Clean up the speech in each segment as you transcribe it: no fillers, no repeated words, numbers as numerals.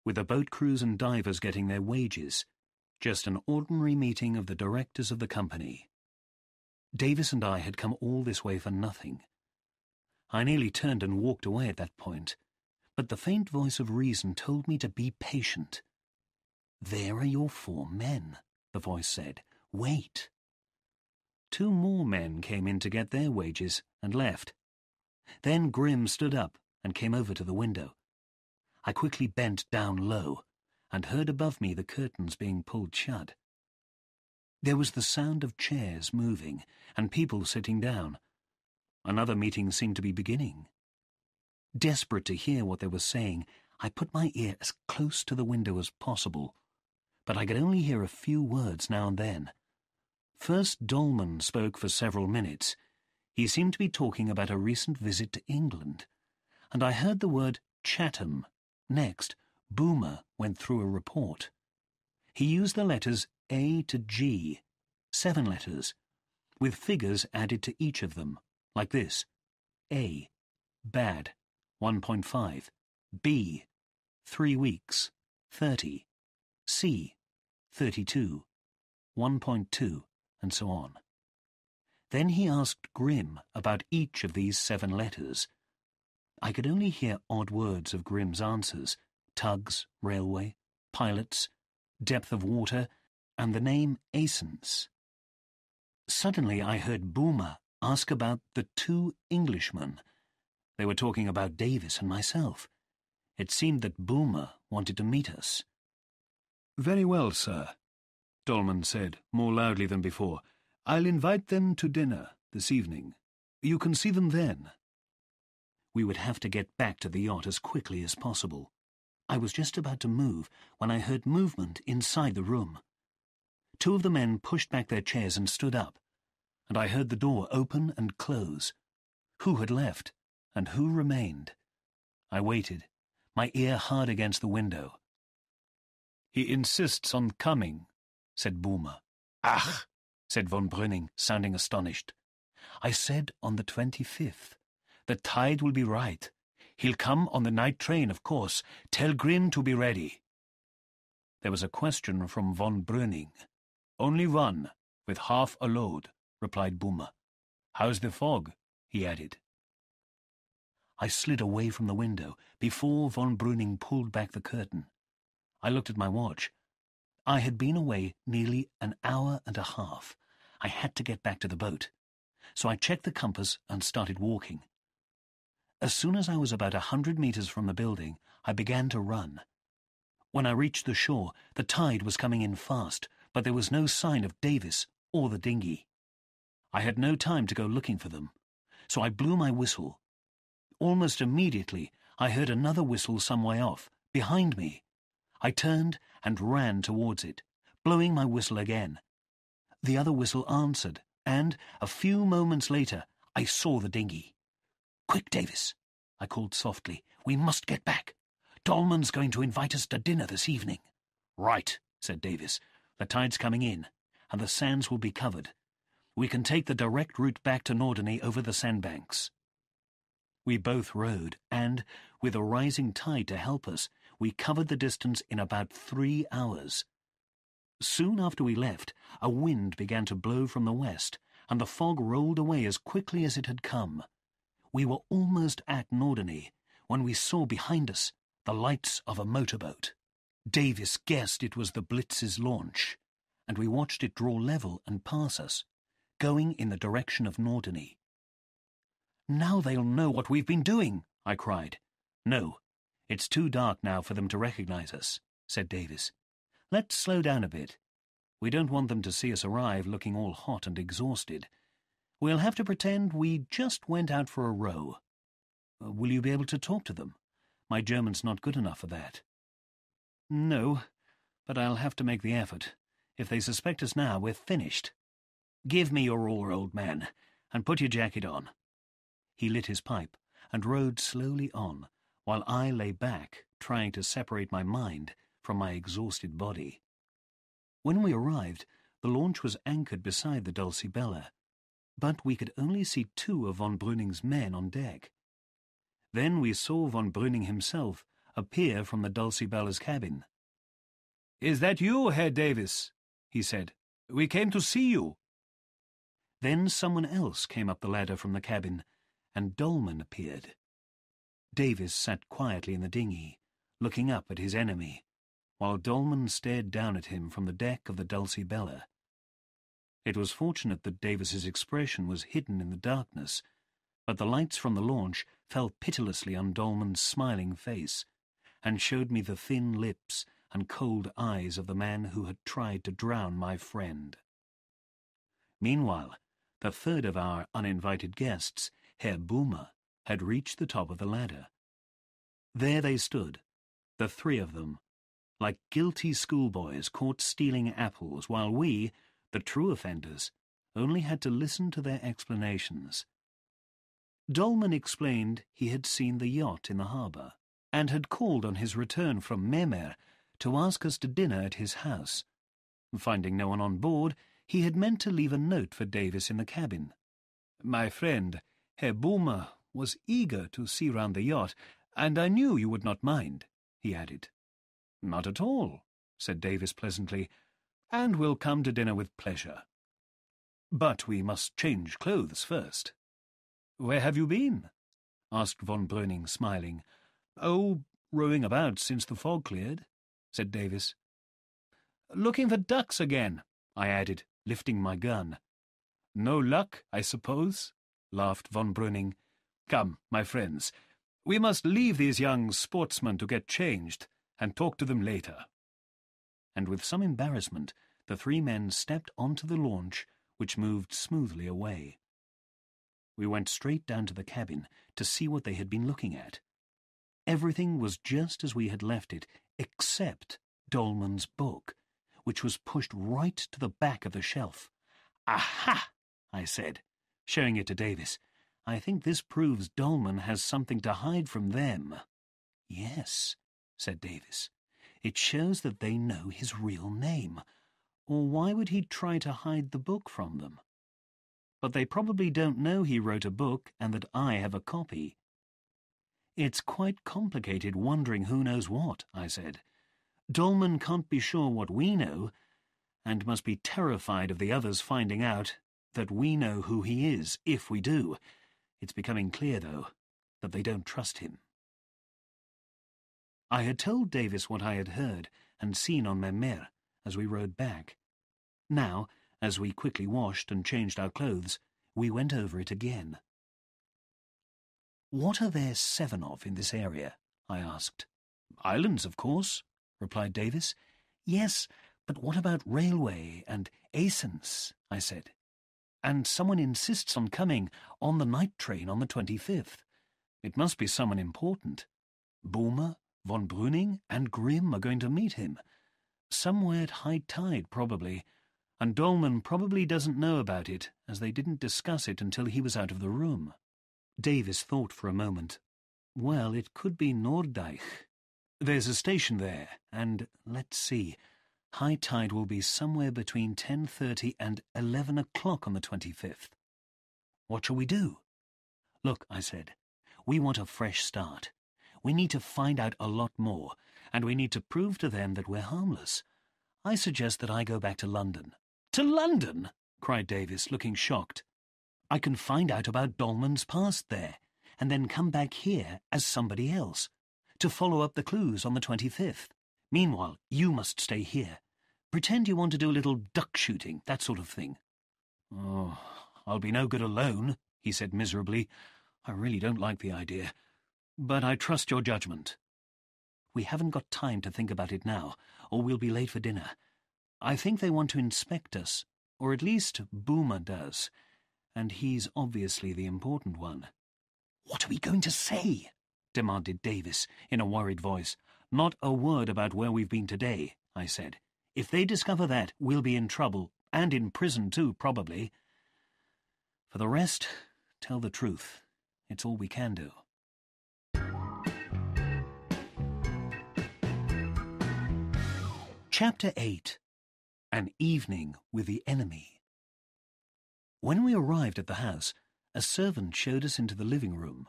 with the boat crews and divers getting their wages. Just an ordinary meeting of the directors of the company. Davis and I had come all this way for nothing. I nearly turned and walked away at that point, but the faint voice of reason told me to be patient. "There are your 4 men," the voice said. "Wait." 2 more men came in to get their wages and left. Then Grimm stood up and came over to the window. I quickly bent down low and heard above me the curtains being pulled shut. There was the sound of chairs moving and people sitting down. Another meeting seemed to be beginning. Desperate to hear what they were saying, I put my ear as close to the window as possible, but I could only hear a few words now and then. First, Dolman spoke for several minutes. He seemed to be talking about a recent visit to England, and I heard the word Chatham. Next, Boomer went through a report. He used the letters A to G, 7 letters, with figures added to each of them, like this: A, bad, 1.5, B, 3 weeks, 30, C, 32, 1.2, and so on. Then he asked Grimm about each of these 7 letters. I could only hear odd words of Grimm's answers: tugs, railway, pilots, depth of water, and the name Asens. Suddenly I heard Boomer ask about the 2 Englishmen. They were talking about Davis and myself. It seemed that Boomer wanted to meet us. "Very well, sir," Dolman said, more loudly than before. "I'll invite them to dinner this evening. You can see them then." We would have to get back to the yacht as quickly as possible. I was just about to move when I heard movement inside the room. 2 of the men pushed back their chairs and stood up, and I heard the door open and close. Who had left, and who remained? I waited, my ear hard against the window. "He insists on coming," said Boomer. "Ach," said von Brüning, sounding astonished. "I said on the 25th. The tide will be right. He'll come on the night train, of course. Tell Grimm to be ready." There was a question from von Brüning. "Only one, with half a load," replied Boomer. "How's the fog?" he added. I slid away from the window before von Brüning pulled back the curtain. I looked at my watch. I had been away nearly an hour and a half. I had to get back to the boat. So I checked the compass and started walking. As soon as I was about 100 meters from the building, I began to run. When I reached the shore, the tide was coming in fast, but there was no sign of Davis or the dinghy. I had no time to go looking for them, so I blew my whistle. Almost immediately, I heard another whistle some way off, behind me. I turned and ran towards it, blowing my whistle again. The other whistle answered, and, a few moments later, I saw the dinghy. "Quick, Davis," I called softly. "We must get back. Dolman's going to invite us to dinner this evening." "Right," said Davis. "The tide's coming in, and the sands will be covered. We can take the direct route back to Norderney over the sandbanks." We both rowed, and, with a rising tide to help us, we covered the distance in about 3 hours. Soon after we left, a wind began to blow from the west, and the fog rolled away as quickly as it had come. We were almost at Norderney when we saw behind us the lights of a motorboat. Davis guessed it was the Blitz's launch, and we watched it draw level and pass us, going in the direction of Norderney. "Now they'll know what we've been doing," I cried. "No, it's too dark now for them to recognize us," said Davis. "Let's slow down a bit. We don't want them to see us arrive looking all hot and exhausted. We'll have to pretend we just went out for a row. Will you be able to talk to them? My German's not good enough for that." "No, but I'll have to make the effort. If they suspect us now, we're finished." "Give me your oar, old man, and put your jacket on." He lit his pipe and rowed slowly on, while I lay back, trying to separate my mind from my exhausted body. When we arrived, the launch was anchored beside the Dulcibella, but we could only see 2 of von Brüning's men on deck. Then we saw von Brüning himself, appear from the Dulcibella's cabin. "Is that you, Herr Davis?" he said. "We came to see you." Then someone else came up the ladder from the cabin, and Dolman appeared. Davis sat quietly in the dinghy, looking up at his enemy, while Dolman stared down at him from the deck of the Dulcibella. It was fortunate that Davis's expression was hidden in the darkness, but the lights from the launch fell pitilessly on Dolman's smiling face, and showed me the thin lips and cold eyes of the man who had tried to drown my friend. Meanwhile, the third of our uninvited guests, Herr Boomer, had reached the top of the ladder. There they stood, the three of them, like guilty schoolboys caught stealing apples, while we, the true offenders, only had to listen to their explanations. Dolman explained he had seen the yacht in the harbour, and had called on his return from Memer to ask us to dinner at his house. Finding no one on board, he had meant to leave a note for Davis in the cabin. "My friend, Herr Boomer, was eager to see round the yacht, and I knew you would not mind," he added. "Not at all," said Davis pleasantly, "and we'll come to dinner with pleasure. But we must change clothes first." "Where have you been?" asked von Breuning, smiling. "Oh, rowing about since the fog cleared," said Davis. "Looking for ducks again," I added, lifting my gun. "No luck, I suppose?" laughed von Breuning. "Come, my friends, we must leave these young sportsmen to get changed, and talk to them later." And with some embarrassment, the three men stepped onto the launch, which moved smoothly away. We went straight down to the cabin to see what they had been looking at. Everything was just as we had left it, except Dolman's book, which was pushed right to the back of the shelf. "Aha!" I said, showing it to Davis. "I think this proves Dolman has something to hide from them." "Yes," said Davis. "It shows that they know his real name. Or why would he try to hide the book from them? But they probably don't know he wrote a book and that I have a copy." "It's quite complicated wondering who knows what," I said. "Dolman can't be sure what we know, and must be terrified of the others finding out that we know who he is, if we do. It's becoming clear, though, that they don't trust him." I had told Davis what I had heard and seen on Memer as we rowed back. Now, as we quickly washed and changed our clothes, we went over it again. "What are there 7 of in this area?" I asked. "Islands, of course," replied Davis. "Yes, but what about railway and Esens?" I said. "And someone insists on coming on the night train on the 25th. It must be someone important. Boomer, von Breuning, and Grimm are going to meet him. Somewhere at high tide, probably, and Dolman probably doesn't know about it, as they didn't discuss it until he was out of the room." Davis thought for a moment. "Well, it could be Noordeich. There's a station there, and, let's see, high tide will be somewhere between 10:30 and 11 o'clock on the 25th. What shall we do?" "Look," I said, "we want a fresh start. We need to find out a lot more, and we need to prove to them that we're harmless. I suggest that I go back to London." "To London?" cried Davis, looking shocked. "I can find out about Dolman's past there, and then come back here as somebody else, to follow up the clues on the 25th. Meanwhile, you must stay here. Pretend you want to do a little duck shooting, that sort of thing." "Oh, I'll be no good alone," he said miserably. "I really don't like the idea. But I trust your judgment." "We haven't got time to think about it now, or we'll be late for dinner. I think they want to inspect us, or at least Boomer does, and he's obviously the important one." "What are we going to say?" demanded Davis in a worried voice. "Not a word about where we've been today," I said. "If they discover that, we'll be in trouble, and in prison too, probably. For the rest, tell the truth. It's all we can do." Chapter 8. An Evening with the Enemy. When we arrived at the house, a servant showed us into the living room,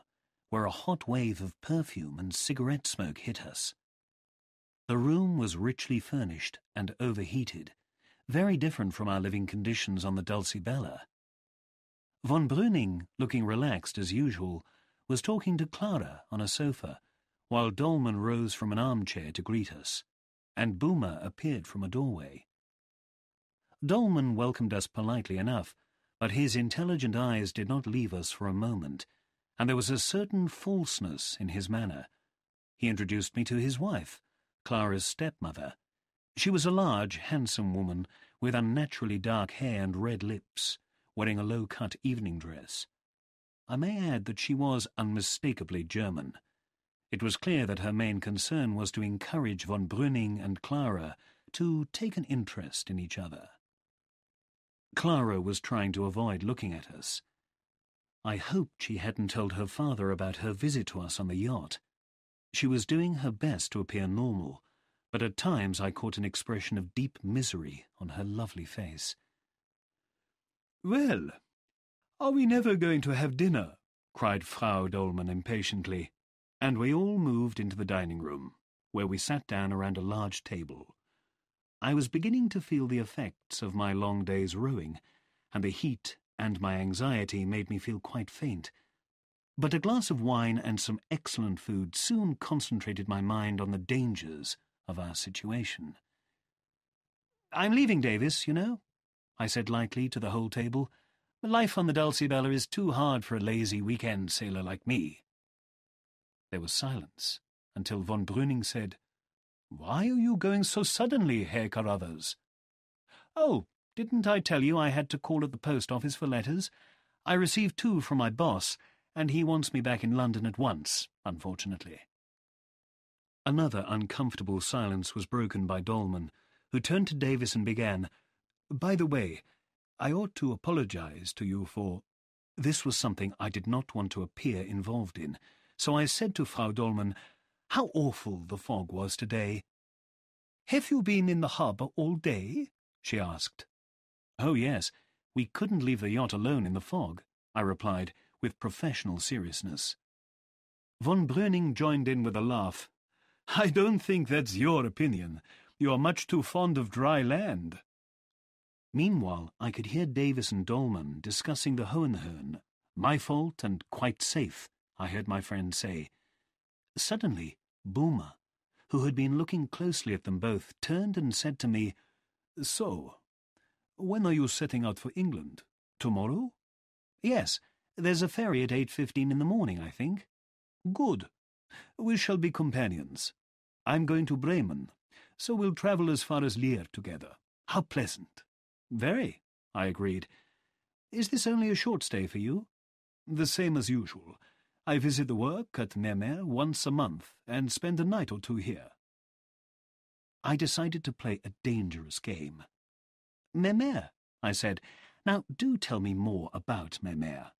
where a hot wave of perfume and cigarette smoke hit us. The room was richly furnished and overheated, very different from our living conditions on the Dulcibella. Von Brüning, looking relaxed as usual, was talking to Clara on a sofa, while Dolman rose from an armchair to greet us, and Boomer appeared from a doorway. Dolman welcomed us politely enough, but his intelligent eyes did not leave us for a moment, and there was a certain falseness in his manner. He introduced me to his wife, Clara's stepmother. She was a large, handsome woman with unnaturally dark hair and red lips, wearing a low-cut evening dress. I may add that she was unmistakably German. It was clear that her main concern was to encourage von Brüning and Clara to take an interest in each other. Clara was trying to avoid looking at us. I hoped she hadn't told her father about her visit to us on the yacht. She was doing her best to appear normal, but at times I caught an expression of deep misery on her lovely face. "Well, are we never going to have dinner?" cried Frau Dolman impatiently, and we all moved into the dining room, where we sat down around a large table. I was beginning to feel the effects of my long day's rowing, and the heat and my anxiety made me feel quite faint. But a glass of wine and some excellent food soon concentrated my mind on the dangers of our situation. "I'm leaving, Davis, you know," I said lightly to the whole table. "Life on the Dulcibella is too hard for a lazy weekend sailor like me." There was silence, until von Brüning said, "Why are you going so suddenly, Herr Carruthers?" "Oh, didn't I tell you I had to call at the post office for letters? I received 2 from my boss, and he wants me back in London at once, unfortunately." Another uncomfortable silence was broken by Dolman, who turned to Davis and began, "By the way, I ought to apologize to you for—" This was something I did not want to appear involved in, so I said to Frau Dolman, "How awful the fog was today." "Have you been in the harbour all day?" she asked. "Oh, yes. We couldn't leave the yacht alone in the fog," I replied, with professional seriousness. Von Brüning joined in with a laugh. "I don't think that's your opinion. You are much too fond of dry land." Meanwhile, I could hear Davis and Dolman discussing the Hohenhörn. "My fault and quite safe," I heard my friend say. Suddenly, Boomer, who had been looking closely at them both, turned and said to me, "So, when are you setting out for England? Tomorrow?" "Yes, there's a ferry at 8:15 in the morning, I think." "Good. We shall be companions. I'm going to Bremen, so we'll travel as far as Lier together. How pleasant." "Very," I agreed. "Is this only a short stay for you?" "The same as usual. I visit the work at Mermer once a month and spend a night or 2 here." I decided to play a dangerous game. "Mermer," I said. "Now do tell me more about Mermer.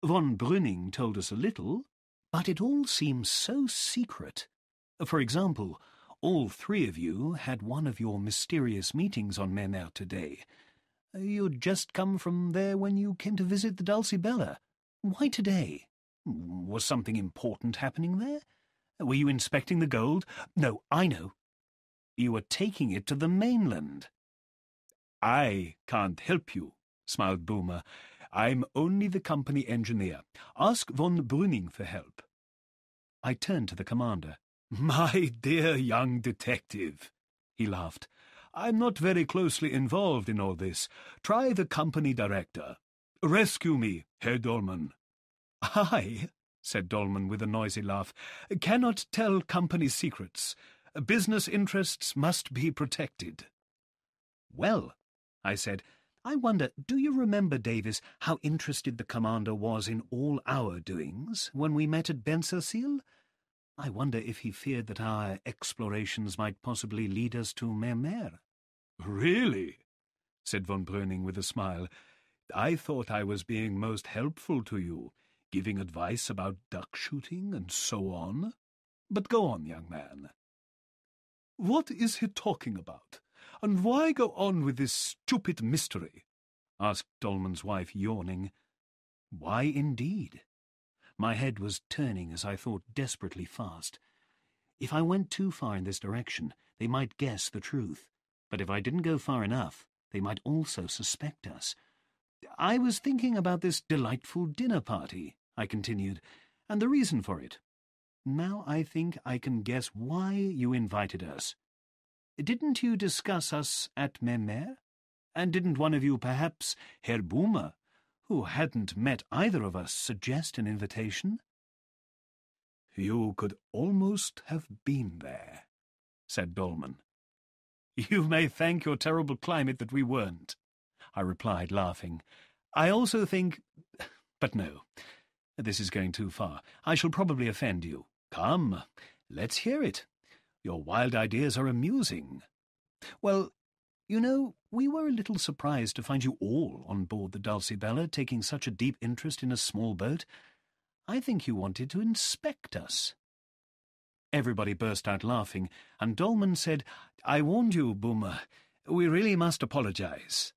Von Brüning told us a little, but it all seems so secret. For example, all 3 of you had one of your mysterious meetings on Mermer today. You'd just come from there when you came to visit the Dulcibella. Why today? Was something important happening there? Were you inspecting the gold? No, I know. You were taking it to the mainland." "I can't help you," smiled Boomer. "I'm only the company engineer. Ask von Brüning for help." I turned to the commander. "My dear young detective," he laughed. "I'm not very closely involved in all this. Try the company director. Rescue me, Herr Dolman." "I," said Dolman with a noisy laugh, "cannot tell company secrets. Business interests must be protected." "Well," I said, "I wonder, do you remember, Davis, how interested the commander was in all our doings when we met at Bensersiel? I wonder if he feared that our explorations might possibly lead us to Mermer." "Really?" said von Brüning with a smile. "I thought I was being most helpful to you, giving advice about duck shooting and so on. But go on, young man." "What is he talking about? And why go on with this stupid mystery?" asked Dolman's wife, yawning. "Why indeed? My head was turning as I thought desperately fast. If I went too far in this direction, they might guess the truth. But if I didn't go far enough, they might also suspect us. I was thinking about this delightful dinner party, I continued, and the reason for it. Now I think I can guess why you invited us. Didn't you discuss us at Mémère? And didn't one of you, perhaps Herr Boomer, who hadn't met either of us, suggest an invitation? You could almost have been there, said Dolman. You may thank your terrible climate that we weren't, I replied, laughing. I also think... But no, this is going too far. I shall probably offend you. Come, let's hear it. Your wild ideas are amusing. Well, you know, we were a little surprised to find you all on board the Dulcibella, taking such a deep interest in a small boat. I think you wanted to inspect us. Everybody burst out laughing, and Dolman said, I warned you, Boomer. We really must apologize.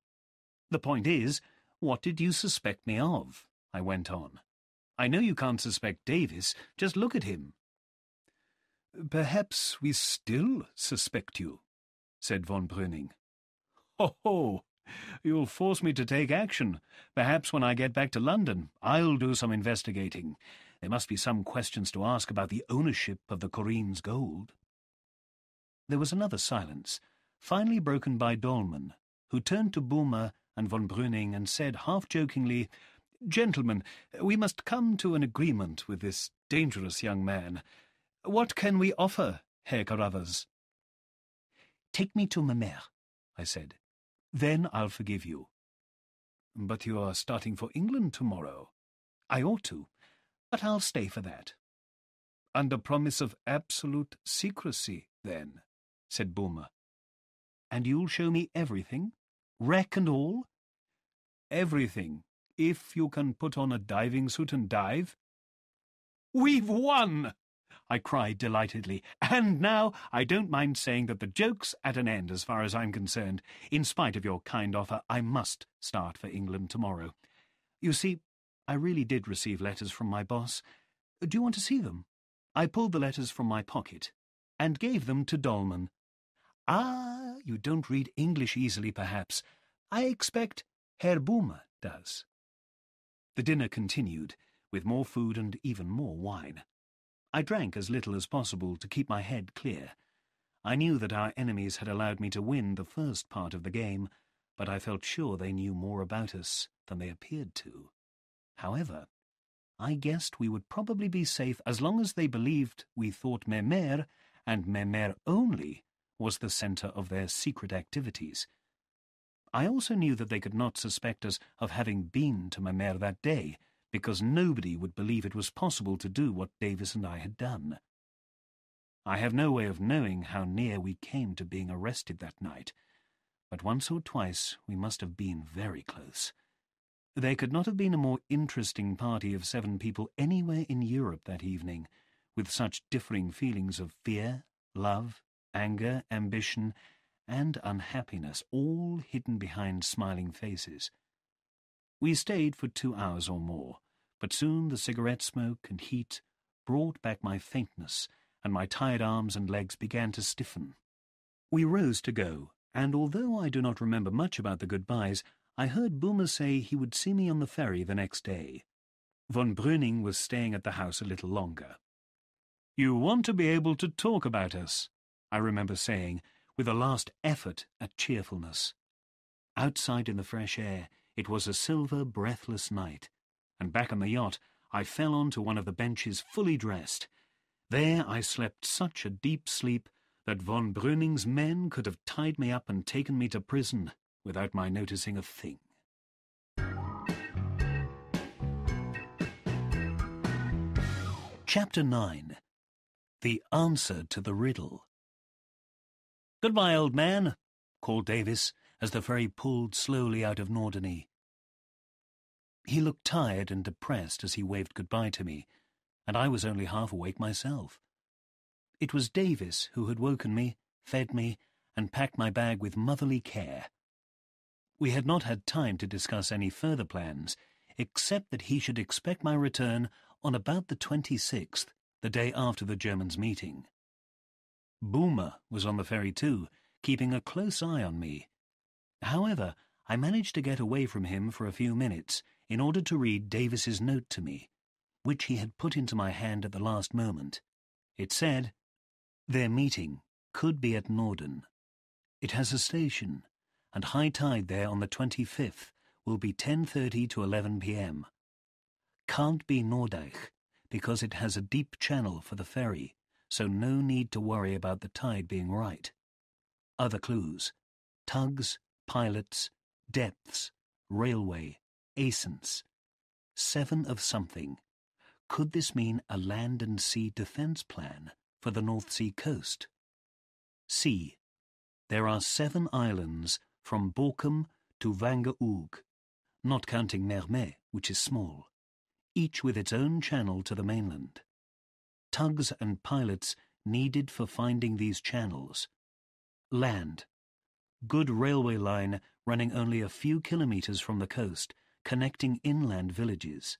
The point is, what did you suspect me of? I went on. I know you can't suspect Davis. Just look at him. Perhaps we still suspect you, said von Brüning. Ho! You'll force me to take action. Perhaps when I get back to London, I'll do some investigating. There must be some questions to ask about the ownership of the Corrine's gold. There was another silence, finally broken by Dolman, who turned to Boomer and von Brüning and said half-jokingly, Gentlemen, we must come to an agreement with this dangerous young man. What can we offer, Herr Carruthers? Take me to Mémère, I said. Then I'll forgive you. But you are starting for England tomorrow. I ought to, but I'll stay for that. Under promise of absolute secrecy, then, said Boomer. And you'll show me everything? Wreck and all? Everything, if you can put on a diving suit and dive. We've won! I cried delightedly, and now I don't mind saying that the joke's at an end as far as I'm concerned. In spite of your kind offer, I must start for England tomorrow. You see, I really did receive letters from my boss. Do you want to see them? I pulled the letters from my pocket and gave them to Dolman. Ah, you don't read English easily, perhaps. I expect Herr Boomer does. The dinner continued, with more food and even more wine. I drank as little as possible to keep my head clear. I knew that our enemies had allowed me to win the first part of the game, but I felt sure they knew more about us than they appeared to. However, I guessed we would probably be safe as long as they believed we thought Mémère, and Mémère only, was the centre of their secret activities. I also knew that they could not suspect us of having been to Mémère that day, because nobody would believe it was possible to do what Davis and I had done. I have no way of knowing how near we came to being arrested that night, but once or twice we must have been very close. There could not have been a more interesting party of 7 people anywhere in Europe that evening, with such differing feelings of fear, love, anger, ambition, and unhappiness, all hidden behind smiling faces. We stayed for 2 hours or more, but soon the cigarette smoke and heat brought back my faintness, and my tired arms and legs began to stiffen. We rose to go, and although I do not remember much about the goodbyes, I heard Boomer say he would see me on the ferry the next day. Von Brüning was staying at the house a little longer. You want to be able to talk about us, I remember saying, with a last effort at cheerfulness. Outside in the fresh air, it was a silver, breathless night, and back on the yacht I fell onto one of the benches fully dressed. There I slept such a deep sleep that von Brüning's men could have tied me up and taken me to prison without my noticing a thing. Chapter 9. The Answer to the Riddle. "Goodbye, old man," called Davis as the ferry pulled slowly out of Norderney. He looked tired and depressed as he waved goodbye to me, and I was only half awake myself. It was Davis who had woken me, fed me, and packed my bag with motherly care. We had not had time to discuss any further plans, except that he should expect my return on about the 26th, the day after the Germans' meeting. Boomer was on the ferry too, keeping a close eye on me. However, I managed to get away from him for a few minutes in order to read Davis's note to me, which he had put into my hand at the last moment. It said, "Their meeting could be at Norden. It has a station, and high tide there on the 25th will be 10:30 to 11 p.m. Can't be Noordijk, because it has a deep channel for the ferry, so no need to worry about the tide being right. Other clues: tugs, pilots, depths, railway, ascents. 7 of something. Could this mean a land and sea defence plan for the North Sea coast? C. There are 7 islands from Borkum to Wangeoog, not counting Mermet, which is small, each with its own channel to the mainland. Tugs and pilots needed for finding these channels. Land. Good railway line running only a few kilometres from the coast, connecting inland villages.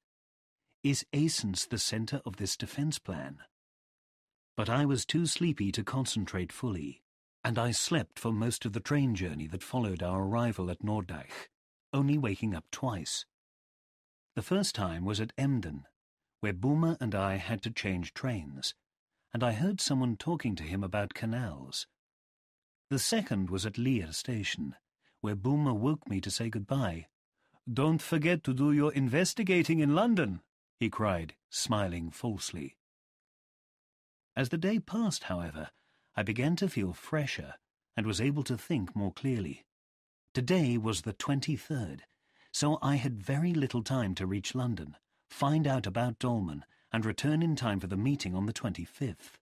Is Asens the centre of this defence plan? But I was too sleepy to concentrate fully, and I slept for most of the train journey that followed our arrival at Noordijk, only waking up twice. The first time was at Emden, where Boomer and I had to change trains, and I heard someone talking to him about canals. The second was at Lier station, where Boomer woke me to say goodbye. "Don't forget to do your investigating in London," he cried, smiling falsely. As the day passed, however, I began to feel fresher and was able to think more clearly. Today was the 23rd, so I had very little time to reach London, find out about Dolman, and return in time for the meeting on the 25th.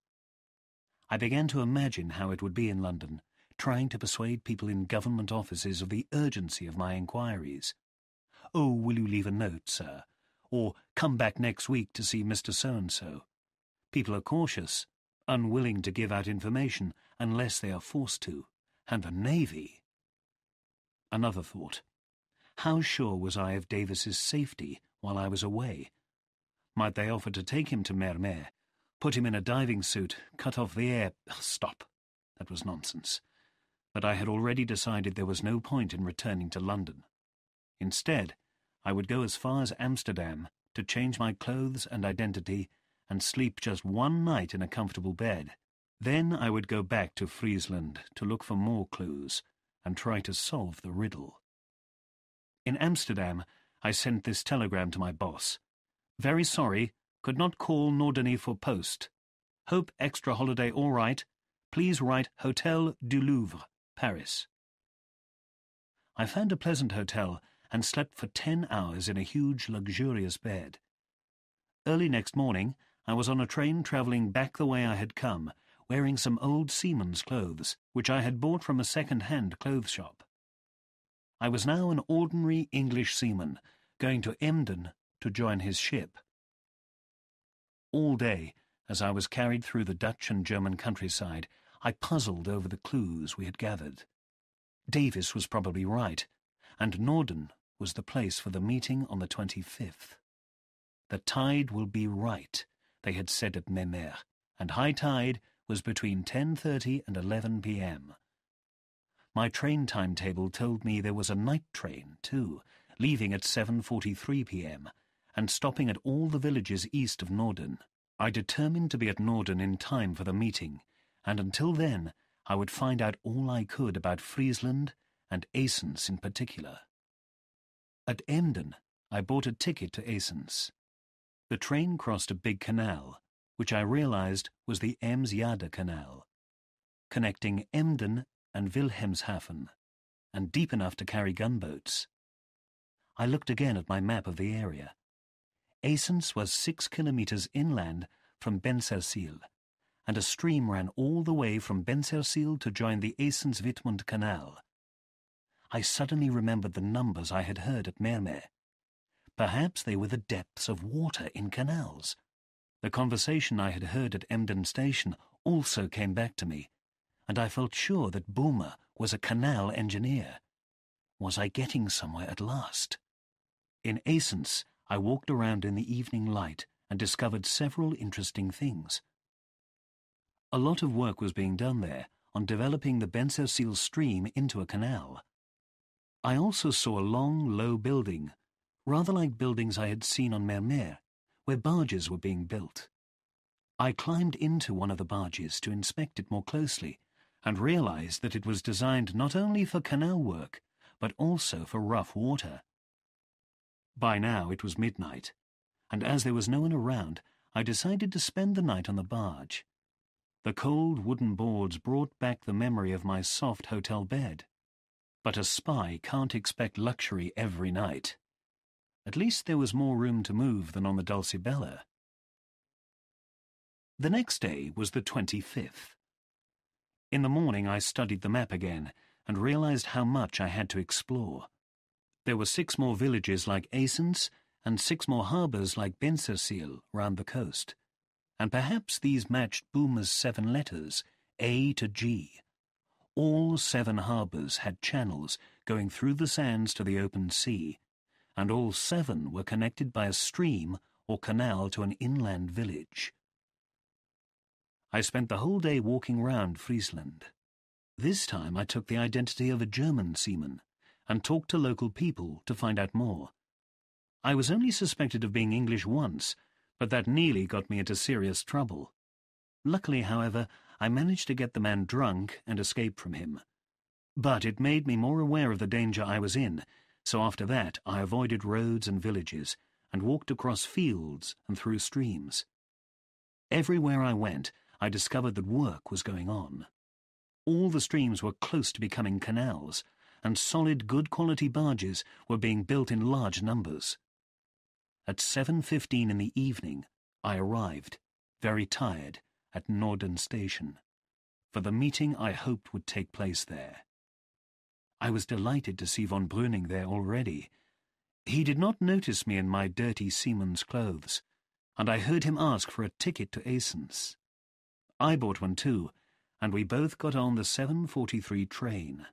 I began to imagine how it would be in London, trying to persuade people in government offices of the urgency of my inquiries. "Oh, will you leave a note, sir?" Or "Come back next week to see Mr. So-and-so." People are cautious, unwilling to give out information unless they are forced to. And the Navy! Another thought. How sure was I of Davis's safety while I was away? Might they offer to take him to Mermet, put him in a diving suit, cut off the air— Stop! That was nonsense. But I had already decided there was no point in returning to London. Instead, I would go as far as Amsterdam to change my clothes and identity and sleep just one night in a comfortable bed. Then I would go back to Friesland to look for more clues and try to solve the riddle. In Amsterdam, I sent this telegram to my boss. "Very sorry, could not call Norderney for post. Hope extra holiday all right. Please write Hotel du Louvre, Paris." I found a pleasant hotel and slept for 10 hours in a huge, luxurious bed. Early next morning, I was on a train travelling back the way I had come, wearing some old seaman's clothes, which I had bought from a second-hand clothes shop. I was now an ordinary English seaman, going to Emden to join his ship. All day, as I was carried through the Dutch and German countryside, I puzzled over the clues we had gathered. Davis was probably right, and Norden was the place for the meeting on the 25th. The tide will be right, they had said at Memer, and high tide was between 10:30 and 11 p.m. My train timetable told me there was a night train, too, leaving at 7:43 p.m. and stopping at all the villages east of Norden. I determined to be at Norden in time for the meeting, and until then I would find out all I could about Friesland and Asens in particular. At Emden, I bought a ticket to Asens. The train crossed a big canal, which I realized was the Ems-Jade Canal, connecting Emden and Wilhelmshaven, and deep enough to carry gunboats. I looked again at my map of the area. Asens was 6 kilometres inland from Bensersiel, and a stream ran all the way from Bensersiel to join the Asens-Wittmund Canal. I suddenly remembered the numbers I had heard at Mermet. Perhaps they were the depths of water in canals. The conversation I had heard at Emden Station also came back to me, and I felt sure that Boomer was a canal engineer. Was I getting somewhere at last? In Asens, I walked around in the evening light and discovered several interesting things. A lot of work was being done there on developing the Bensersiel stream into a canal. I also saw a long, low building, rather like buildings I had seen on Mermer, where barges were being built. I climbed into one of the barges to inspect it more closely and realized that it was designed not only for canal work, but also for rough water. By now it was midnight, and as there was no one around, I decided to spend the night on the barge. The cold wooden boards brought back the memory of my soft hotel bed. But a spy can't expect luxury every night. At least there was more room to move than on the Dulcibella. The next day was the 25th. In the morning I studied the map again and realized how much I had to explore. There were 6 more villages like Esens and 6 more harbours like Bensersiel round the coast, and perhaps these matched Boomer's 7 letters, A to G. All 7 harbours had channels going through the sands to the open sea, and all 7 were connected by a stream or canal to an inland village. I spent the whole day walking round Friesland. This time I took the identity of a German seaman and talked to local people to find out more. I was only suspected of being English once, but that nearly got me into serious trouble. Luckily, however, I managed to get the man drunk and escape from him. But it made me more aware of the danger I was in, so after that I avoided roads and villages and walked across fields and through streams. Everywhere I went, I discovered that work was going on. All the streams were close to becoming canals, and solid, good-quality barges were being built in large numbers. At 7:15 in the evening, I arrived, very tired, at Norden Station, for the meeting I hoped would take place there. I was delighted to see von Brüning there already. He did not notice me in my dirty seaman's clothes, and I heard him ask for a ticket to Esens. I bought one too, and we both got on the 7:43 train.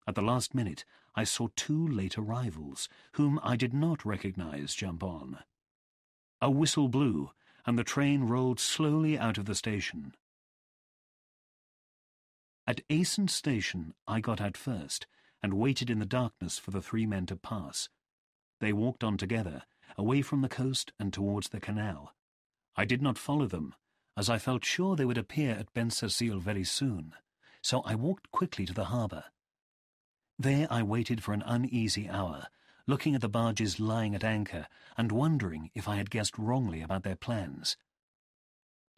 At the last minute, I saw 2 late arrivals, whom I did not recognize, jump on. A whistle blew, and the train rolled slowly out of the station. At Esens station, I got out first, and waited in the darkness for the 3 men to pass. They walked on together, away from the coast and towards the canal. I did not follow them, as I felt sure they would appear at Bensersiel very soon, so I walked quickly to the harbour. There I waited for an uneasy hour, looking at the barges lying at anchor and wondering if I had guessed wrongly about their plans.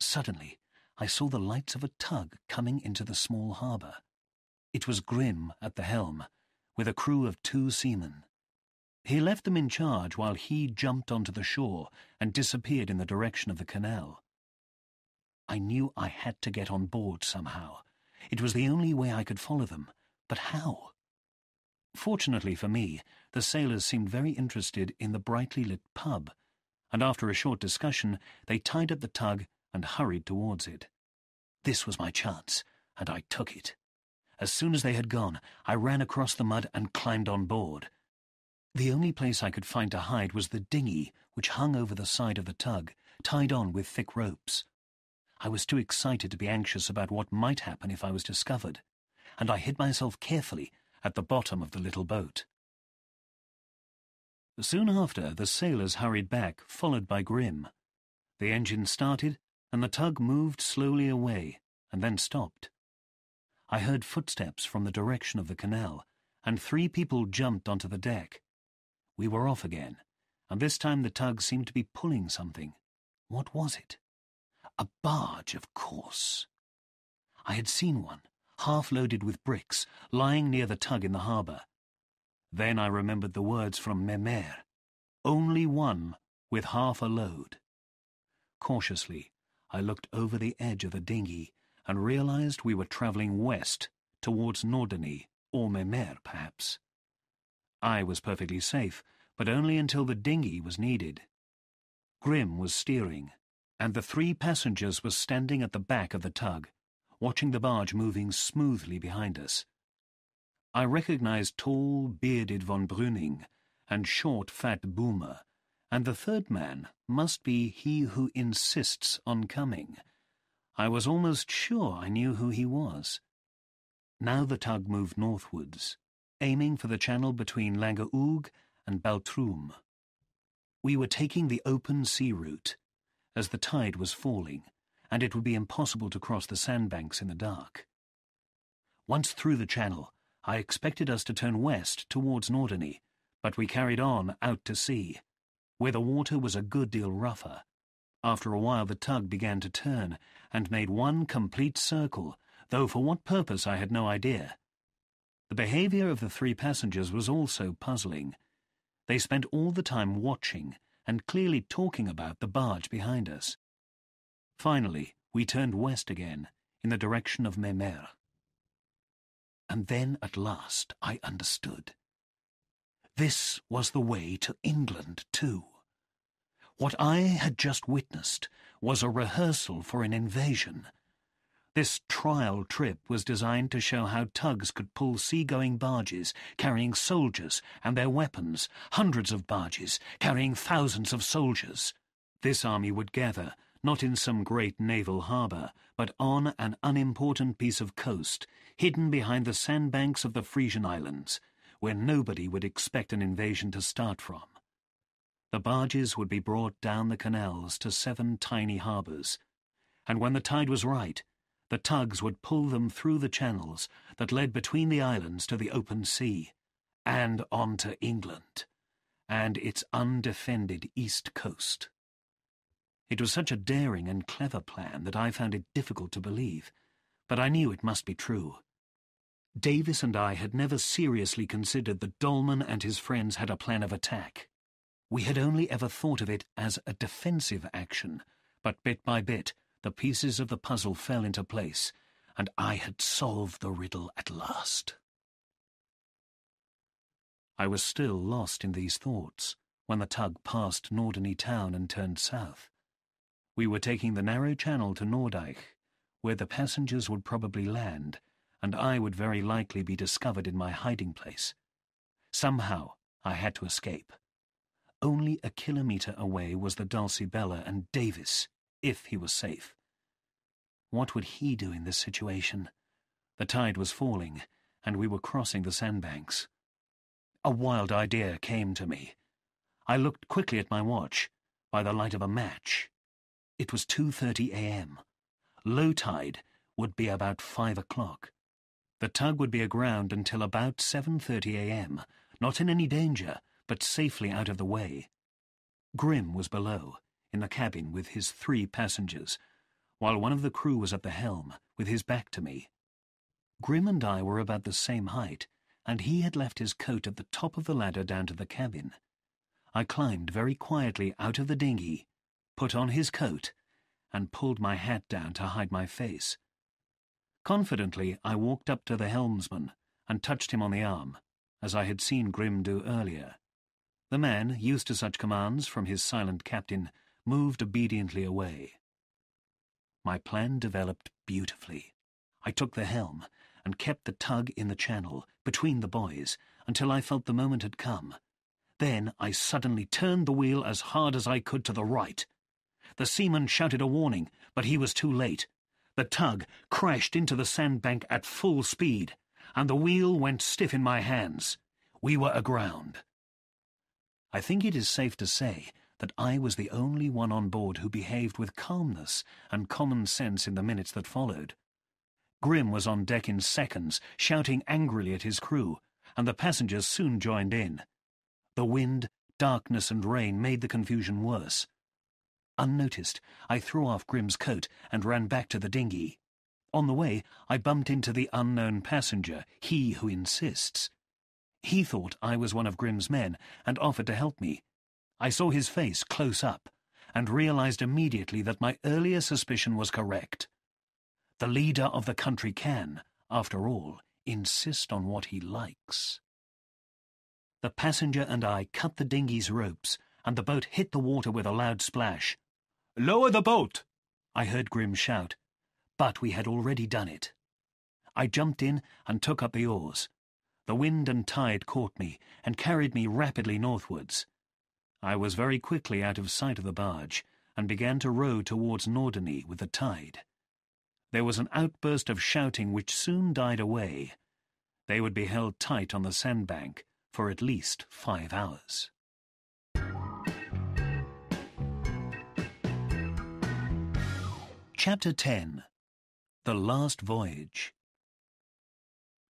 Suddenly, I saw the lights of a tug coming into the small harbour. It was Grimm at the helm, with a crew of 2 seamen. He left them in charge while he jumped onto the shore and disappeared in the direction of the canal. I knew I had to get on board somehow. It was the only way I could follow them, but how? Fortunately for me, the sailors seemed very interested in the brightly lit pub, and after a short discussion they tied up the tug and hurried towards it. This was my chance, and I took it. As soon as they had gone, I ran across the mud and climbed on board. The only place I could find to hide was the dinghy, which hung over the side of the tug, tied on with thick ropes. I was too excited to be anxious about what might happen if I was discovered, and I hid myself carefully at the bottom of the little boat. Soon after, the sailors hurried back, followed by Grimm. The engine started, and the tug moved slowly away, and then stopped. I heard footsteps from the direction of the canal, and 3 people jumped onto the deck. We were off again, and this time the tug seemed to be pulling something. What was it? A barge, of course. I had seen one, half loaded with bricks, lying near the tug in the harbour. Then I remembered the words from Mermer. Only one, with half a load. Cautiously, I looked over the edge of the dinghy and realized we were travelling west, towards Norderney, or Mermer, perhaps. I was perfectly safe, but only until the dinghy was needed. Grimm was steering, and the 3 passengers were standing at the back of the tug, watching the barge moving smoothly behind us. I recognized tall, bearded von Brüning and short, fat Boomer, And the third man must be he who insists on coming. I was almost sure I knew who he was. Now the tug moved northwards, aiming for the channel between Langeoog and Baltrum. We were taking the open sea route, as the tide was falling, and it would be impossible to cross the sandbanks in the dark. Once through the channel, I expected us to turn west towards Norderney, but we carried on out to sea, where the water was a good deal rougher. After a while the tug began to turn, and made one complete circle, though for what purpose I had no idea. The behaviour of the three passengers was also puzzling. They spent all the time watching and clearly talking about the barge behind us. Finally, we turned west again, in the direction of Mémère. And then, at last, I understood. This was the way to England, too. What I had just witnessed was a rehearsal for an invasion. This trial trip was designed to show how tugs could pull sea-going barges carrying soldiers and their weapons, hundreds of barges carrying thousands of soldiers. This army would gather, not in some great naval harbour, but on an unimportant piece of coast, hidden behind the sandbanks of the Frisian Islands, where nobody would expect an invasion to start from. The barges would be brought down the canals to 7 tiny harbours, and when the tide was right, the tugs would pull them through the channels that led between the islands to the open sea, and on to England, and its undefended east coast. It was such a daring and clever plan that I found it difficult to believe, but I knew it must be true. Davis and I had never seriously considered that Dolman and his friends had a plan of attack. We had only ever thought of it as a defensive action, but bit by bit, the pieces of the puzzle fell into place, and I had solved the riddle at last. I was still lost in these thoughts when the tug passed Norderney town and turned south. We were taking the narrow channel to Noordeich, where the passengers would probably land, and I would very likely be discovered in my hiding place. Somehow I had to escape. Only a kilometre away was the Dulcibella and Davis, if he was safe. What would he do in this situation? The tide was falling, and we were crossing the sandbanks. A wild idea came to me. I looked quickly at my watch, by the light of a match. It was 2:30 a.m. Low tide would be about 5 o'clock. The tug would be aground until about 7:30 a.m., not in any danger, but safely out of the way. Grim was below, in the cabin with his 3 passengers, while one of the crew was at the helm, with his back to me. Grim and I were about the same height, and he had left his coat at the top of the ladder down to the cabin. I climbed very quietly out of the dinghy, put on his coat, and pulled my hat down to hide my face. Confidently, I walked up to the helmsman and touched him on the arm, as I had seen Grim do earlier. The man, used to such commands from his silent captain, moved obediently away. My plan developed beautifully. I took the helm and kept the tug in the channel, between the boys, until I felt the moment had come. Then I suddenly turned the wheel as hard as I could to the right. The seaman shouted a warning, but he was too late. The tug crashed into the sandbank at full speed, and the wheel went stiff in my hands. We were aground. I think it is safe to say that I was the only one on board who behaved with calmness and common sense in the minutes that followed. Grim was on deck in seconds, shouting angrily at his crew, and the passengers soon joined in. The wind, darkness and rain made the confusion worse. Unnoticed, I threw off Grim's coat and ran back to the dinghy. On the way, I bumped into the unknown passenger, he who insists. He thought I was one of Grim's men and offered to help me. I saw his face close up and realized immediately that my earlier suspicion was correct. The leader of the country can, after all, insist on what he likes. The passenger and I cut the dinghy's ropes, and the boat hit the water with a loud splash. "Lower the boat!" I heard Grim shout, but we had already done it. I jumped in and took up the oars. The wind and tide caught me and carried me rapidly northwards. I was very quickly out of sight of the barge and began to row towards Norderney with the tide. There was an outburst of shouting which soon died away. They would be held tight on the sandbank for at least 5 hours. Chapter 10. The Last Voyage.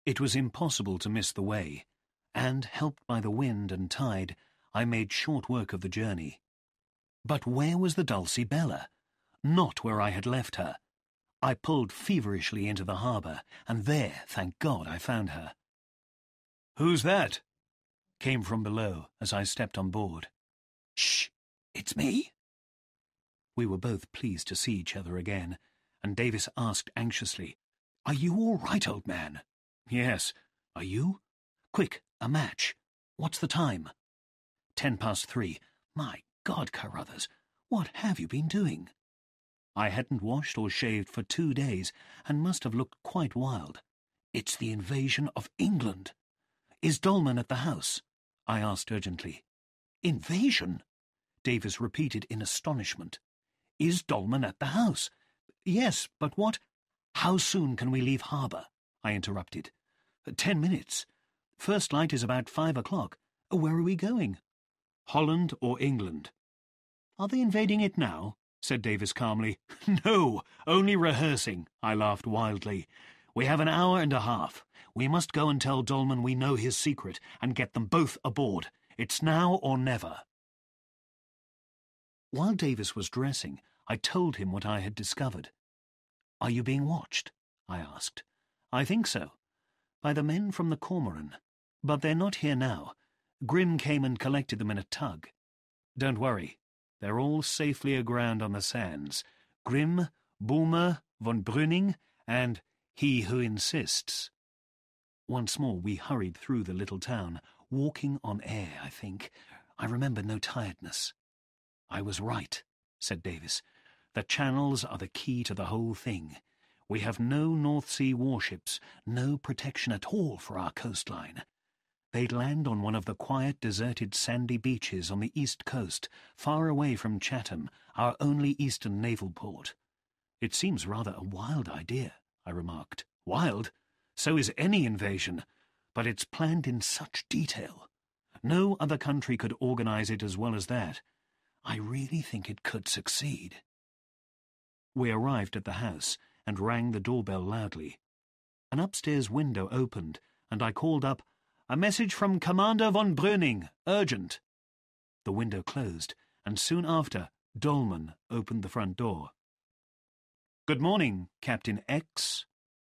It was impossible to miss the way, and, helped by the wind and tide, I made short work of the journey. But where was the Dulcibella? Not where I had left her. I pulled feverishly into the harbour, and there, thank God, I found her. "Who's that?" came from below as I stepped on board. "Shh! It's me." We were both pleased to see each other again, and Davis asked anxiously, "Are you all right, old man?" "Yes. Are you? Quick, a match. What's the time?" 3:10. My God, Carruthers, what have you been doing? I hadn't washed or shaved for 2 days, and must have looked quite wild. "It's the invasion of England." "Is Dolman at the house?" I asked urgently. "Invasion?" Davis repeated in astonishment. "Is Dolman at the house?" "Yes, but what—" "How soon can we leave harbour?" I interrupted. 10 minutes. First light is about 5 o'clock. Where are we going?" "Holland or England." "Are they invading it now?" said Davis calmly. "No, only rehearsing," I laughed wildly. "We have an hour and a half. We must go and tell Dolman we know his secret, and get them both aboard. It's now or never." While Davis was dressing, I told him what I had discovered. "Are you being watched?" I asked. "I think so. By the men from the Cormoran. But they're not here now. Grimm came and collected them in a tug. Don't worry. They're all safely aground on the sands. Grimm, Boomer, von Brüning, and he who insists." Once more we hurried through the little town, walking on air, I think. I remember no tiredness. "I was right," said Davis. "The channels are the key to the whole thing. We have no North Sea warships, no protection at all for our coastline. They'd land on one of the quiet, deserted, sandy beaches on the east coast, far away from Chatham, our only eastern naval port." "It seems rather a wild idea," I remarked. "Wild? So is any invasion. But it's planned in such detail. No other country could organize it as well as that. I really think it could succeed." We arrived at the house and rang the doorbell loudly. An upstairs window opened, and I called up, "A message from Commander von Brüning, urgent." The window closed, and soon after, Dolman opened the front door. "Good morning, Captain X,"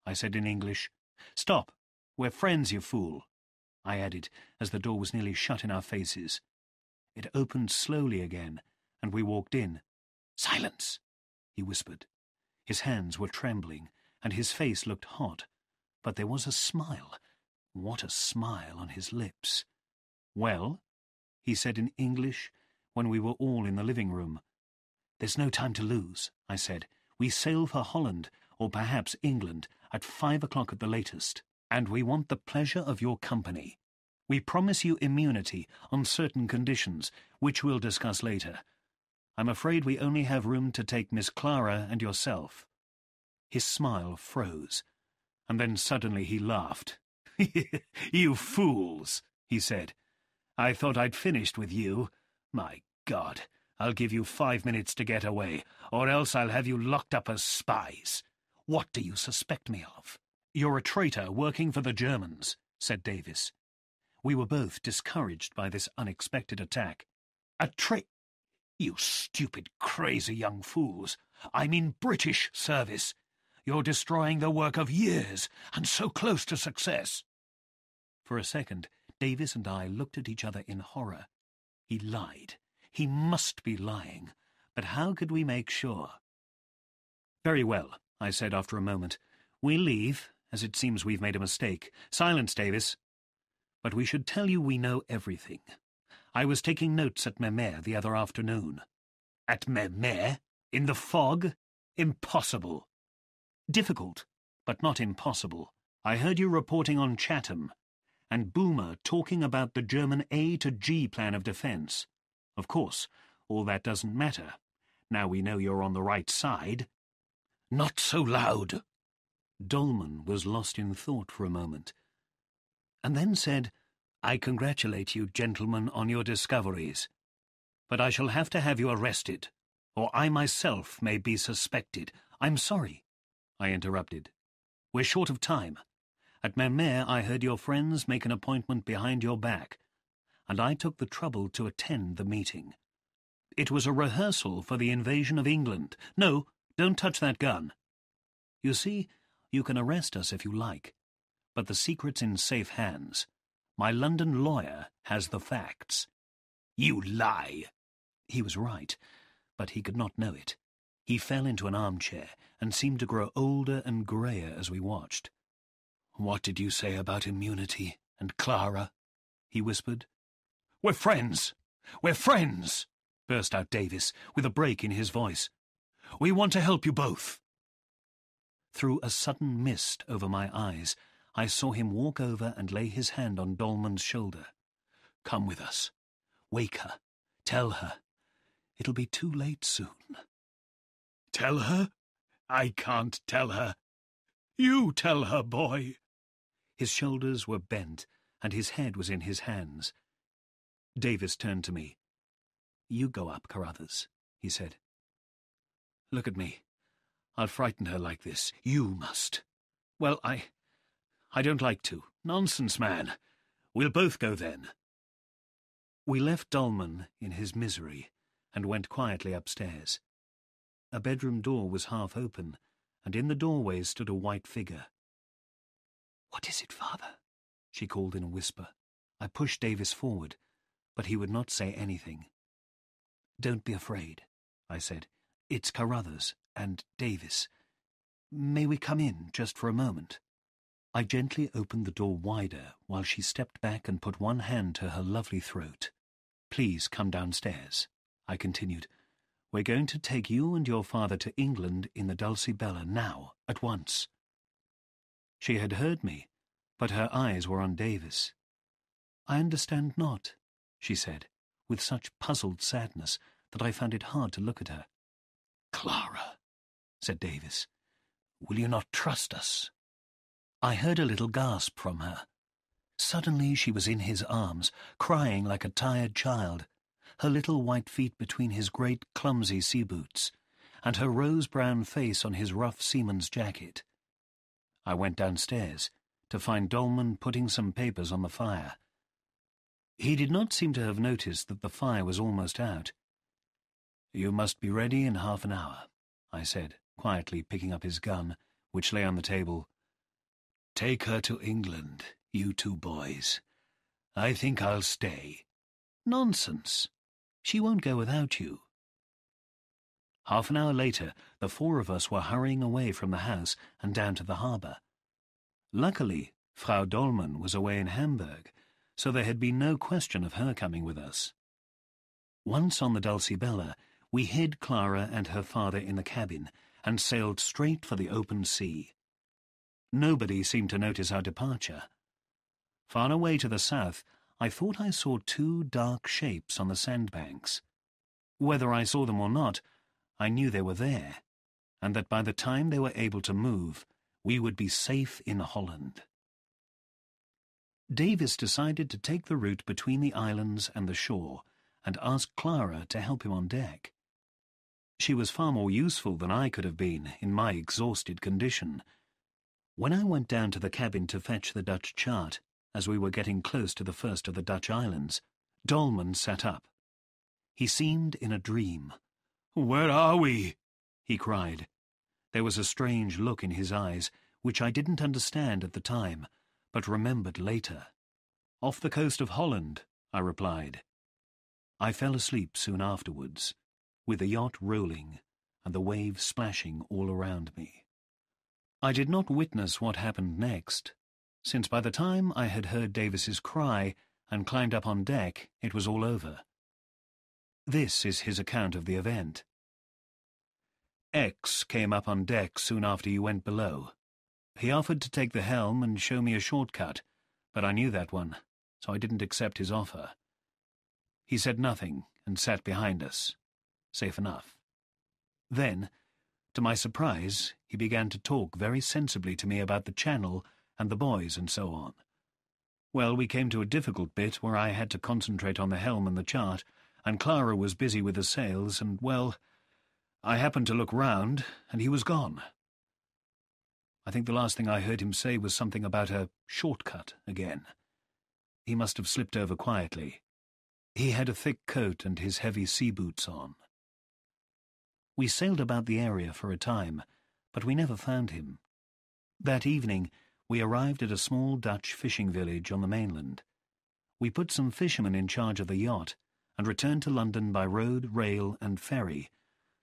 I said in English. "Stop, we're friends, you fool," I added, as the door was nearly shut in our faces. It opened slowly again, and we walked in. "Silence," he whispered. His hands were trembling, and his face looked hot, but there was a smile. What a smile on his lips. "Well?" he said in English, when we were all in the living room. "There's no time to lose," I said. "We sail for Holland, or perhaps England, at 5 o'clock at the latest, and we want the pleasure of your company. We promise you immunity on certain conditions, which we'll discuss later. I'm afraid we only have room to take Miss Clara and yourself." His smile froze, and then suddenly he laughed. "You fools," he said. "I thought I'd finished with you. My God, I'll give you 5 minutes to get away, or else I'll have you locked up as spies. What do you suspect me of?" "You're a traitor working for the Germans," said Davis. We were both discouraged by this unexpected attack. "A You stupid, crazy young fools. I mean British service. You're destroying the work of years, and so close to success." For a second, Davis and I looked at each other in horror. He lied. He must be lying. But how could we make sure? "Very well," I said after a moment. "We'll leave, as it seems we've made a mistake. Silence, Davis. But we should tell you we know everything. I was taking notes at Memer the other afternoon." "At Memer? In the fog? Impossible." "Difficult, but not impossible. I heard you reporting on Chatham, and Boomer talking about the German A to G plan of defence. Of course, all that doesn't matter. Now we know you're on the right side." "Not so loud." Dolman was lost in thought for a moment, and then said, "I congratulate you, gentlemen, on your discoveries. But I shall have to have you arrested, or I myself may be suspected." "I'm sorry," I interrupted. "We're short of time. At Mermer I heard your friends make an appointment behind your back, and I took the trouble to attend the meeting. It was a rehearsal for the invasion of England. No, don't touch that gun. You see, you can arrest us if you like, but the secret's in safe hands. My London lawyer has the facts." "You lie." He was right, but he could not know it. He fell into an armchair and seemed to grow older and greyer as we watched. "What did you say about immunity and Clara?" he whispered. "We're friends! We're friends!" burst out Davis, with a break in his voice. "We want to help you both." Through a sudden mist over my eyes, I saw him walk over and lay his hand on Dolman's shoulder. "Come with us. Wake her. Tell her. It'll be too late soon." "Tell her? I can't tell her. You tell her, boy." His shoulders were bent, and his head was in his hands. Davis turned to me. "You go up, Carruthers," he said. "Look at me. I'll frighten her like this. You must." "Well, I don't like to." "Nonsense, man. We'll both go then." We left Dolman in his misery and went quietly upstairs. A bedroom door was half open, and in the doorway stood a white figure. "What is it, Father?" she called in a whisper. I pushed Davis forward, but he would not say anything. "Don't be afraid," I said. "It's Carruthers and Davis. May we come in just for a moment?" I gently opened the door wider while she stepped back and put one hand to her lovely throat. "Please come downstairs," I continued. "We're going to take you and your father to England in the Dulcibella now, at once." She had heard me, but her eyes were on Davis. "I understand not," she said, with such puzzled sadness that I found it hard to look at her. "Clara," said Davis, "will you not trust us?" I heard a little gasp from her. Suddenly she was in his arms, crying like a tired child, her little white feet between his great clumsy sea boots, and her rose-brown face on his rough seaman's jacket. I went downstairs to find Dolman putting some papers on the fire. He did not seem to have noticed that the fire was almost out. "You must be ready in half an hour," I said, quietly picking up his gun, which lay on the table. "Take her to England, you two boys. I think I'll stay." "Nonsense. She won't go without you." Half an hour later, the four of us were hurrying away from the house and down to the harbour. Luckily, Frau Dolman was away in Hamburg, so there had been no question of her coming with us. Once on the Dulcibella, we hid Clara and her father in the cabin and sailed straight for the open sea. Nobody seemed to notice our departure. Far away to the south, I thought I saw two dark shapes on the sandbanks. Whether I saw them or not, I knew they were there, and that by the time they were able to move, we would be safe in Holland. Davis decided to take the route between the islands and the shore, and asked Clara to help him on deck. She was far more useful than I could have been in my exhausted condition. When I went down to the cabin to fetch the Dutch chart, as we were getting close to the first of the Dutch islands, Dolman sat up. He seemed in a dream. "Where are we?" he cried. There was a strange look in his eyes, which I didn't understand at the time, but remembered later. "Off the coast of Holland," I replied. I fell asleep soon afterwards, with the yacht rolling and the waves splashing all around me. I did not witness what happened next, since by the time I had heard Davis's cry and climbed up on deck, it was all over. This is his account of the event. X came up on deck soon after you went below. He offered to take the helm and show me a shortcut, but I knew that one, so I didn't accept his offer. He said nothing and sat behind us, safe enough. Then, to my surprise, he began to talk very sensibly to me about the Channel and the boys and so on. Well, we came to a difficult bit where I had to concentrate on the helm and the chart, and Clara was busy with the sails, and, well, I happened to look round, and he was gone. I think the last thing I heard him say was something about a shortcut again. He must have slipped over quietly. He had a thick coat and his heavy sea boots on. We sailed about the area for a time, but we never found him. That evening, we arrived at a small Dutch fishing village on the mainland. We put some fishermen in charge of the yacht and returned to London by road, rail, and ferry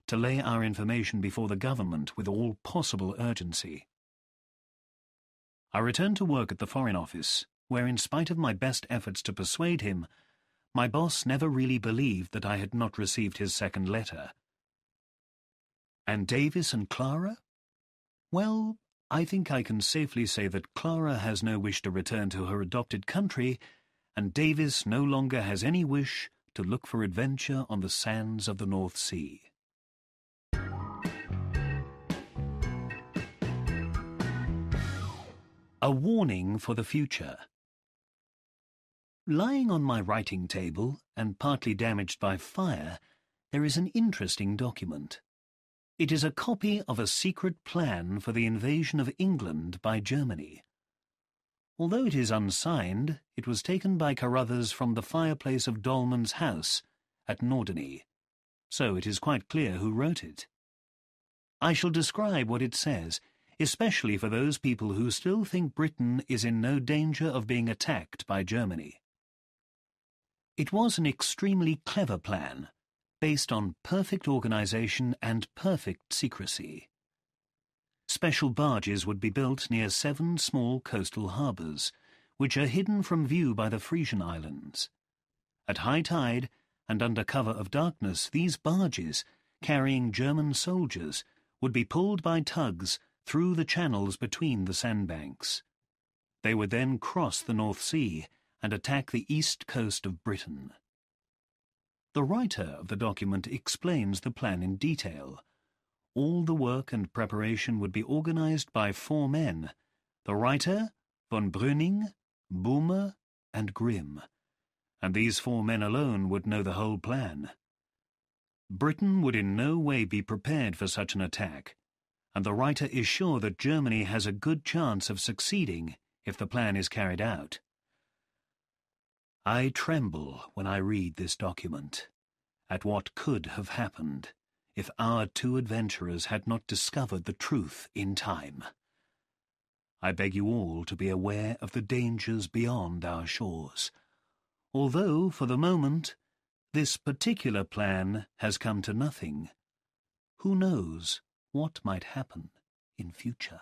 to lay our information before the government with all possible urgency. I returned to work at the Foreign Office, where, in spite of my best efforts to persuade him, my boss never really believed that I had not received his second letter. And Davis and Clara? Well, I think I can safely say that Clara has no wish to return to her adopted country, and Davis no longer has any wish to look for adventure on the sands of the North Sea. A warning for the future. Lying on my writing table, and partly damaged by fire, there is an interesting document. It is a copy of a secret plan for the invasion of England by Germany. Although it is unsigned, it was taken by Carruthers from the fireplace of Dolman's house at Norderney, so it is quite clear who wrote it. I shall describe what it says, especially for those people who still think Britain is in no danger of being attacked by Germany. It was an extremely clever plan, based on perfect organization and perfect secrecy. Special barges would be built near 7 small coastal harbours, which are hidden from view by the Frisian Islands. At high tide, and under cover of darkness, these barges, carrying German soldiers, would be pulled by tugs through the channels between the sandbanks. They would then cross the North Sea and attack the east coast of Britain. The writer of the document explains the plan in detail. All the work and preparation would be organized by 4 men: the writer, von Brüning, Boomer, and Grimm, and these 4 men alone would know the whole plan. Britain would in no way be prepared for such an attack, and the writer is sure that Germany has a good chance of succeeding if the plan is carried out. I tremble when I read this document at what could have happened if our 2 adventurers had not discovered the truth in time. I beg you all to be aware of the dangers beyond our shores, although, for the moment, this particular plan has come to nothing. Who knows what might happen in future?